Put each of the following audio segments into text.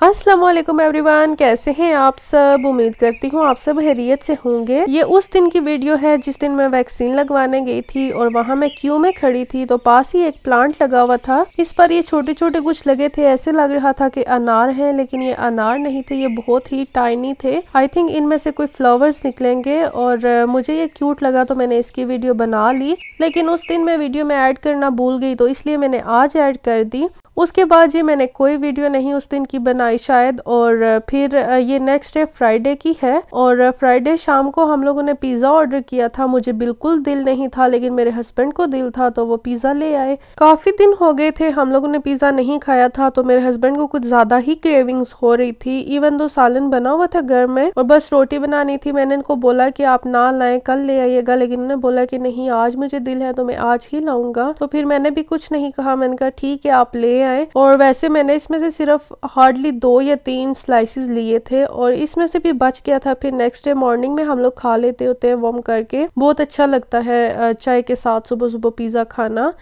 अस्सलाम वालेकुम एवरीवन, कैसे हैं आप सब। उम्मीद करती हूँ आप सब खैरियत से होंगे। ये उस दिन की वीडियो है जिस दिन मैं वैक्सीन लगवाने गई थी और वहाँ मैं क्यू में खड़ी थी तो पास ही एक प्लांट लगा हुआ था। इस पर ये छोटे छोटे कुछ लगे थे, ऐसे लग रहा था कि अनार हैं, लेकिन ये अनार नहीं थे, ये बहुत ही टाइनी थे। आई थिंक इनमें से कोई फ्लावर्स निकलेंगे और मुझे ये क्यूट लगा तो मैंने इसकी वीडियो बना ली। लेकिन उस दिन मैं वीडियो में ऐड करना भूल गई तो इसलिए मैंने आज ऐड कर दी। उसके बाद जी मैंने कोई वीडियो नहीं उस दिन की बनाई शायद। और फिर ये नेक्स्ट डे फ्राइडे की है और फ्राइडे शाम को हम लोगों ने पिज़्ज़ा ऑर्डर किया था। मुझे बिल्कुल दिल नहीं था लेकिन मेरे हस्बैंड को दिल था तो वो पिज़्ज़ा ले आए। काफ़ी दिन हो गए थे हम लोगों ने पिज़्ज़ा नहीं खाया था तो मेरे हस्बैंड को कुछ ज़्यादा ही क्रेविंग्स हो रही थी। इवन तो सालन बना हुआ था घर में और बस रोटी बनानी थी। मैंने इनको बोला कि आप ना लाएं, कल ले आइएगा, लेकिन उन्होंने बोला कि नहीं आज मुझे दिल है तो मैं आज ही लाऊंगा। तो फिर मैंने भी कुछ नहीं कहा, मैंने कहा ठीक है आप ले आए। और वैसे मैंने इसमें से सिर्फ हार्डली 2 या 3 स्लाइसेस लिए थे और इसमें से भी बच गया था। फिर नेक्स्ट डे मॉर्निंग में हम लोग खा लेते होते हैं वार्म करके, बहुत अच्छा लगता है चाय के साथ सुबह सुबह पिज़्ज़ा खाना।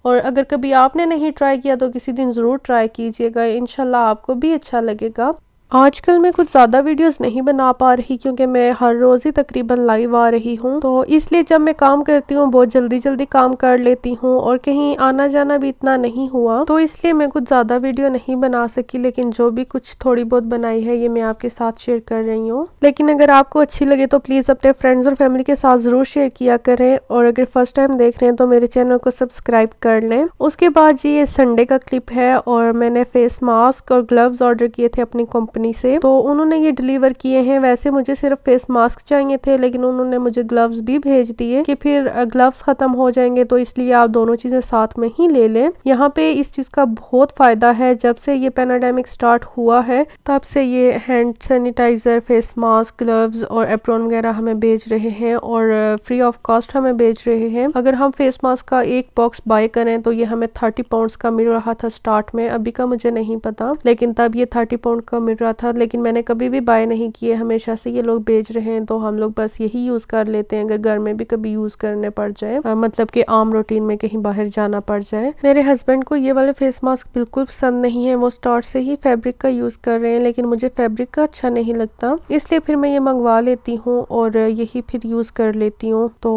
और अगर कभी आपने नहीं ट्राई किया तो किसी दिन ज़रूर ट्राई कीजिएगा, इंशाल्लाह आपको भी अच्छा लगेगा। आजकल मैं कुछ ज़्यादा वीडियोस नहीं बना पा रही क्योंकि मैं हर रोज़ ही तकरीबन लाइव आ रही हूँ, तो इसलिए जब मैं काम करती हूँ बहुत जल्दी जल्दी काम कर लेती हूँ और कहीं आना जाना भी इतना नहीं हुआ तो इसलिए मैं कुछ ज़्यादा वीडियो नहीं बना सकी। लेकिन जो भी कुछ थोड़ी बहुत बनाई है ये मैं आपके साथ शेयर कर रही हूँ। लेकिन अगर आपको अच्छी लगे तो प्लीज़ अपने फ्रेंड्स और फैमिली के साथ ज़रूर शेयर किया करें और अगर फर्स्ट टाइम देख रहे हैं तो मेरे चैनल को सब्सक्राइब कर लें। उसके बाद जी ये संडे का क्लिप है और मैंने फेस मास्क और ग्लव्स ऑर्डर किए थे अपनी से, तो उन्होंने ये डिलीवर किए हैं। वैसे मुझे सिर्फ फेस मास्क चाहिए थे लेकिन उन्होंने मुझे ग्लव्स भी भेज दिए कि फिर ग्लव्स खत्म हो जाएंगे तो इसलिए आप दोनों चीजें साथ में ही ले लें। यहाँ पे इस चीज का बहुत फायदा है, जब से ये पैंडेमिक स्टार्ट हुआ है तब से ये hand sanitizer, face mask, gloves और एप्रॉन वगैरह हमें भेज रहे हैं और फ्री ऑफ कॉस्ट हमें भेज रहे हैं। अगर हम फेस मास्क का एक बॉक्स बाय करें तो ये हमें 30 पाउंड्स का मिल रहा था स्टार्ट में, अभी का मुझे नहीं पता, लेकिन तब ये 30 पाउंड का मिल रहा था। लेकिन मैंने कभी भी बाय नहीं किए, हमेशा से ये लोग बेच रहे हैं तो हम लोग बस यही यूज कर लेते हैं अगर घर में भी कभी यूज करने पड़ जाए, मतलब कि आम रूटीन में कहीं बाहर जाना पड़ जाए। मेरे हस्बैंड को ये वाले फेस मास्क बिल्कुल पसंद नहीं है, वो स्टार्ट से ही फैब्रिक का यूज कर रहे हैं लेकिन मुझे फैब्रिक का अच्छा नहीं लगता, इसलिए फिर मैं ये मंगवा लेती हूँ और यही फिर यूज कर लेती हूँ। तो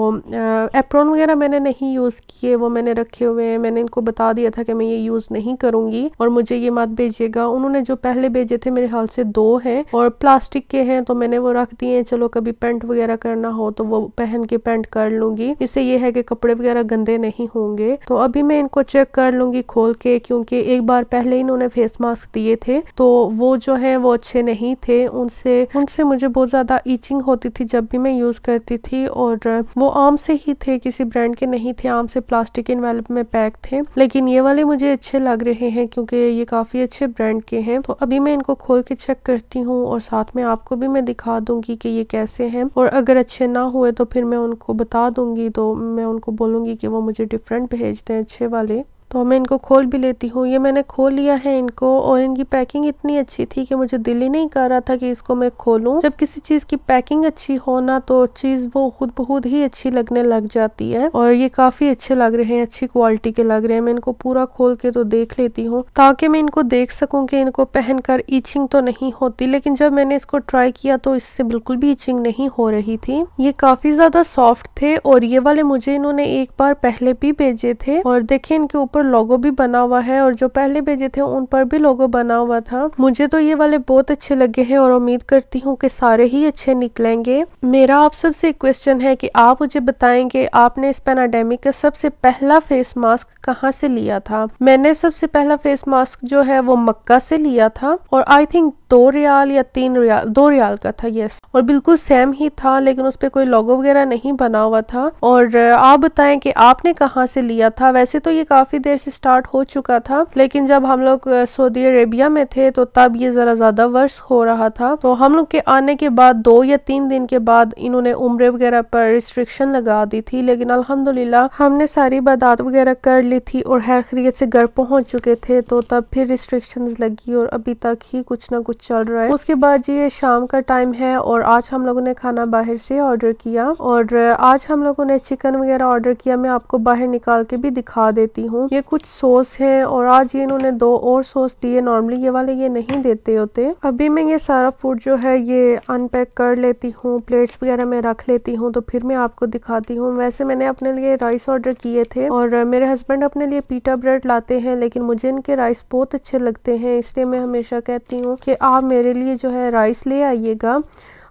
एप्रॉन वगैरह मैंने नहीं यूज किए, वो मैंने रखे हुए हैं। मैंने इनको बता दिया था कि मैं ये यूज नहीं करूंगी और मुझे ये मत भेजिएगा। उन्होंने जो पहले भेजे थे मेरे हाल से 2 हैं और प्लास्टिक के हैं तो मैंने वो रख दिए, चलो कभी पेंट वगैरह करना हो तो वो पहन के पेंट कर लूंगी, इससे ये है कि कपड़े वगैरह गंदे नहीं होंगे। तो अभी मैं इनको चेक कर लूंगी खोल के, क्योंकि एक बार पहले इन्होंने फेस मास्क दिए थे तो वो जो है वो अच्छे नहीं थे, उनसे मुझे बहुत ज्यादा ईचिंग होती थी जब भी मैं यूज करती थी और वो आम से ही थे, किसी ब्रांड के नहीं थे, आम से प्लास्टिक एनवेलप में पैक थे। लेकिन ये वाले मुझे अच्छे लग रहे हैं क्योंकि ये काफी अच्छे ब्रांड के हैं। तो अभी मैं इनको खोल के चेक करती हूँ और साथ में आपको भी मैं दिखा दूंगी कि ये कैसे हैं और अगर अच्छे ना हुए तो फिर मैं उनको बता दूंगी, तो मैं उनको बोलूंगी कि वो मुझे डिफरेंट भेज दें अच्छे वाले। तो मैं इनको खोल भी लेती हूँ। ये मैंने खोल लिया है इनको और इनकी पैकिंग इतनी अच्छी थी कि मुझे दिल ही नहीं कर रहा था कि इसको मैं खोलूं। जब किसी चीज की पैकिंग अच्छी हो ना तो चीज वो खुद बहुत ही अच्छी लगने लग जाती है और ये काफी अच्छे लग रहे हैं, अच्छी क्वालिटी के लग रहे हैं। मैं इनको पूरा खोल के तो देख लेती हूँ ताकि मैं इनको देख सकूं कि इनको पहनकर ईचिंग तो नहीं होती, लेकिन जब मैंने इसको ट्राई किया तो इससे बिल्कुल भी ईचिंग नहीं हो रही थी। ये काफी ज्यादा सॉफ्ट थे और ये वाले मुझे इन्होंने एक बार पहले भी भेजे थे और देखे इनके ऊपर लोगो भी बना हुआ है और जो पहले भेजे थे उन पर भी लोगो बना हुआ था। मुझे तो ये वाले बहुत अच्छे लगे हैं और उम्मीद करती हूँ कि सारे ही अच्छे निकलेंगे। मेरा आप सबसे क्वेश्चन है कि आप मुझे बताएंगे आपने इस पैंडेमिक का सबसे पहला फेस मास्क कहाँ से लिया था। मैंने सबसे पहला फेस मास्क जो है वो मक्का से लिया था और आई थिंक 2 रियाल या 3 रियाल, 2 रियाल का था, यस, और बिल्कुल सेम ही था लेकिन उस पर कोई लोगो वगैरह नहीं बना हुआ था। और आप बताएं कि आपने कहाँ से लिया था। वैसे तो ये काफी देर से स्टार्ट हो चुका था लेकिन जब हम लोग सऊदी अरेबिया में थे तो तब ये जरा ज्यादा वर्ष हो रहा था, तो हम लोग के आने के बाद 2 या 3 दिन के बाद इन्होंने उम्रे वगैरह पर रिस्ट्रिक्शन लगा दी थी, लेकिन अल्हम्दुलिल्लाह हमने सारी इबादत वगैरह कर ली थी और खैर खैरियत से घर पहुंच चुके थे, तो तब फिर रिस्ट्रिक्शंस लगी और अभी तक ही कुछ ना कुछ चल रहा है। उसके बाद जी ये शाम का टाइम है और आज हम लोगों ने खाना बाहर से ऑर्डर किया और आज हम लोगों ने चिकन वगैरह ऑर्डर किया। मैं आपको बाहर निकाल के भी दिखा देती हूँ। ये कुछ सॉस है और आज ये इन्होंने 2 और सॉस दिए, नॉर्मली ये वाले ये नहीं देते होते। अभी मैं ये सारा फूड जो है ये अनपैक कर लेती हूँ, प्लेट्स वगैरह में रख लेती हूँ, तो फिर मैं आपको दिखाती हूँ। वैसे मैंने अपने लिए राइस ऑर्डर किए थे और मेरे हस्बैंड अपने लिए पीटा ब्रेड लाते हैं, लेकिन मुझे इनके राइस बहुत अच्छे लगते हैं, इसलिए मैं हमेशा कहती हूँ कि आप मेरे लिए जो है राइस ले आइएगा।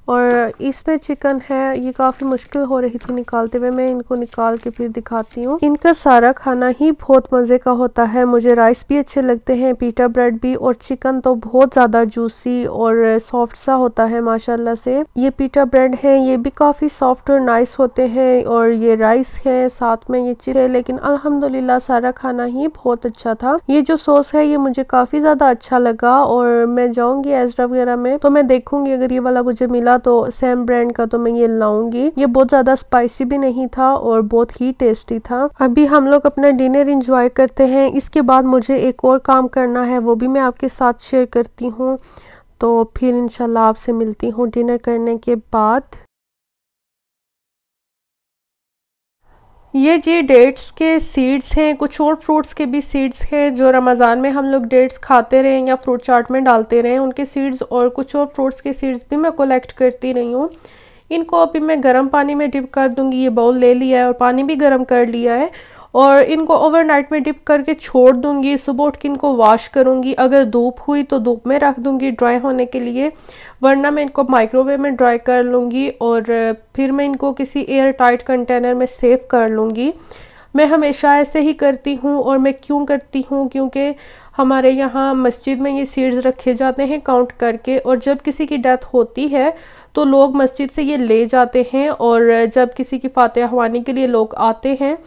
और इसमें चिकन है, ये काफ़ी मुश्किल हो रही थी निकालते हुए, मैं इनको निकाल के फिर दिखाती हूँ। इनका सारा खाना ही बहुत मज़े का होता है, मुझे राइस भी अच्छे लगते हैं, पीटा ब्रेड भी, और चिकन तो बहुत ज़्यादा जूसी और सॉफ्ट सा होता है माशाल्लाह से। ये पीटा ब्रेड है, ये भी काफ़ी सॉफ्ट और नाइस होते हैं, और ये राइस है, साथ में ये चिकन है, लेकिन अल्हम्दुलिल्लाह सारा खाना ही बहुत अच्छा था। ये जो सॉस है ये मुझे काफ़ी ज़्यादा अच्छा लगा और मैं जाऊँगी एजरा वगैरह में तो मैं देखूंगी अगर ये वाला मुझे मिला तो सेम ब्रांड का तो मैं ये लाऊंगी। ये बहुत ज्यादा स्पाइसी भी नहीं था और बहुत ही टेस्टी था। अभी हम लोग अपना डिनर एंजॉय करते हैं, इसके बाद मुझे एक और काम करना है, वो भी मैं आपके साथ शेयर करती हूँ। तो फिर इंशाल्लाह आपसे मिलती हूँ डिनर करने के बाद। ये जी डेट्स के सीड्स हैं, कुछ और फ्रूट्स के भी सीड्स हैं जो रमज़ान में हम लोग डेट्स खाते रहे या फ्रूट चाट में डालते रहे, उनके सीड्स और कुछ और फ्रूट्स के सीड्स भी मैं कलेक्ट करती रही हूँ। इनको अभी मैं गर्म पानी में डिप कर दूंगी। ये बाउल ले लिया है और पानी भी गर्म कर लिया है और इनको ओवरनाइट में डिप करके छोड़ दूंगी। सुबह उठ के इनको वॉश करूंगी, अगर धूप हुई तो धूप में रख दूंगी ड्राई होने के लिए, वरना मैं इनको माइक्रोवेव में ड्राई कर लूँगी और फिर मैं इनको किसी एयर टाइट कंटेनर में सेव कर लूँगी। मैं हमेशा ऐसे ही करती हूँ और मैं क्यों करती हूँ, क्योंकि हमारे यहाँ मस्जिद में ये सीड्स रखे जाते हैं काउंट करके, और जब किसी की डेथ होती है तो लोग मस्जिद से ये ले जाते हैं और जब किसी की फातिहा ख्वानी के लिए लोग आते हैं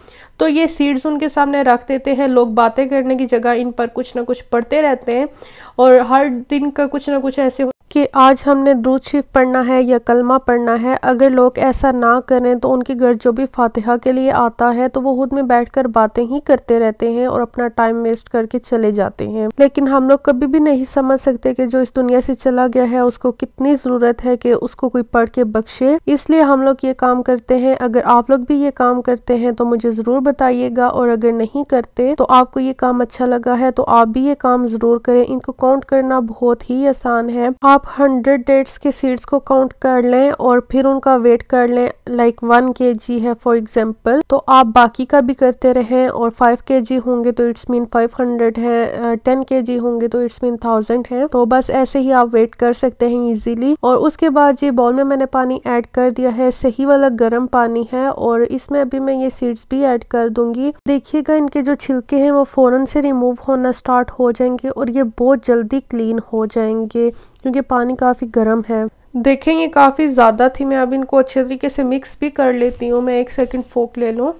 तो ये सीड्स उनके सामने रख देते हैं। लोग बातें करने की जगह इन पर कुछ ना कुछ पढ़ते रहते हैं और हर दिन का कुछ ना कुछ ऐसे कि आज हमने दुरूद शरीफ पढ़ना है या कलमा पढ़ना है। अगर लोग ऐसा ना करें तो उनके घर जो भी फातिहा के लिए आता है तो वो खुद में बैठकर बातें ही करते रहते हैं और अपना टाइम वेस्ट करके चले जाते हैं। लेकिन हम लोग कभी भी नहीं समझ सकते कि जो इस दुनिया से चला गया है उसको कितनी ज़रूरत है कि उसको कोई पढ़ के बख्शे, इसलिए हम लोग ये काम करते हैं। अगर आप लोग भी ये काम करते हैं तो मुझे ज़रूर बताइएगा, और अगर नहीं करते तो आपको ये काम अच्छा लगा है तो आप भी ये काम ज़रूर करें। इनको काउंट करना बहुत ही आसान है। आप 100 डेट्स के सीड्स को काउंट कर लें और फिर उनका वेट कर लें, लाइक 1 kg है फॉर एग्जांपल, तो आप बाकी का भी करते रहें, और 5 kg होंगे तो इट्स मीन 500 है, 10 kg होंगे तो इट्स मीन 1000 है। तो बस ऐसे ही आप वेट कर सकते हैं इजीली। और उसके बाद ये बाउल में मैंने पानी ऐड कर दिया है, सही वाला गर्म पानी है, और इसमें अभी मैं ये सीड्स भी ऐड कर दूंगी। देखिएगा इनके जो छिलके हैं वो फौरन से रिमूव होना स्टार्ट हो जाएंगे और ये बहुत जल्दी क्लीन हो जाएंगे क्योंकि पानी काफ़ी गर्म है। देखें ये काफ़ी ज़्यादा थी, मैं अब इनको अच्छे तरीके से मिक्स भी कर लेती हूँ। मैं 1 सेकंड फोक ले लूँ।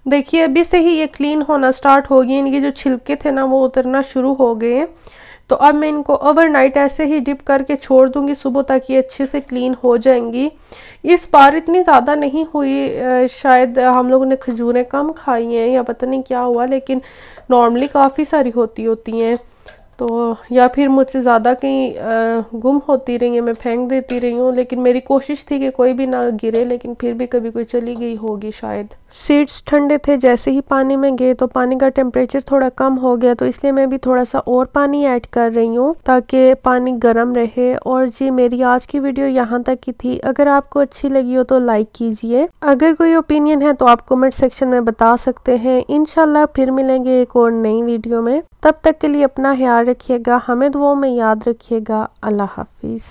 देखिए अभी से ही ये क्लीन होना स्टार्ट हो गई, इनके जो छिलके थे ना वो उतरना शुरू हो गए हैं। तो अब मैं इनको ओवरनाइट ऐसे ही डिप करके छोड़ दूंगी, सुबह तक ये अच्छे से क्लीन हो जाएंगी। इस बार इतनी ज़्यादा नहीं हुई, शायद हम लोगों ने खजूरें कम खाई हैं या पता नहीं क्या हुआ, लेकिन नॉर्मली काफ़ी सारी होती हैं। तो या फिर मुझसे ज़्यादा कहीं गुम होती रही है, मैं फेंक देती रही हूँ, लेकिन मेरी कोशिश थी कि कोई भी ना गिरे, लेकिन फिर भी कभी कोई चली गई होगी शायद। सीड्स ठंडे थे, जैसे ही पानी में गए तो पानी का टेम्परेचर थोड़ा कम हो गया, तो इसलिए मैं भी थोड़ा सा और पानी ऐड कर रही हूँ ताकि पानी गर्म रहे। और जी मेरी आज की वीडियो यहाँ तक की थी। अगर आपको अच्छी लगी हो तो लाइक कीजिए, अगर कोई ओपिनियन है तो आप कमेंट सेक्शन में बता सकते हैं। इंशाल्लाह फिर मिलेंगे एक और नई वीडियो में, तब तक के लिए अपना ख्याल रखिएगा, हमें दुआओं में याद रखिएगा। अल्लाह हाफिज़।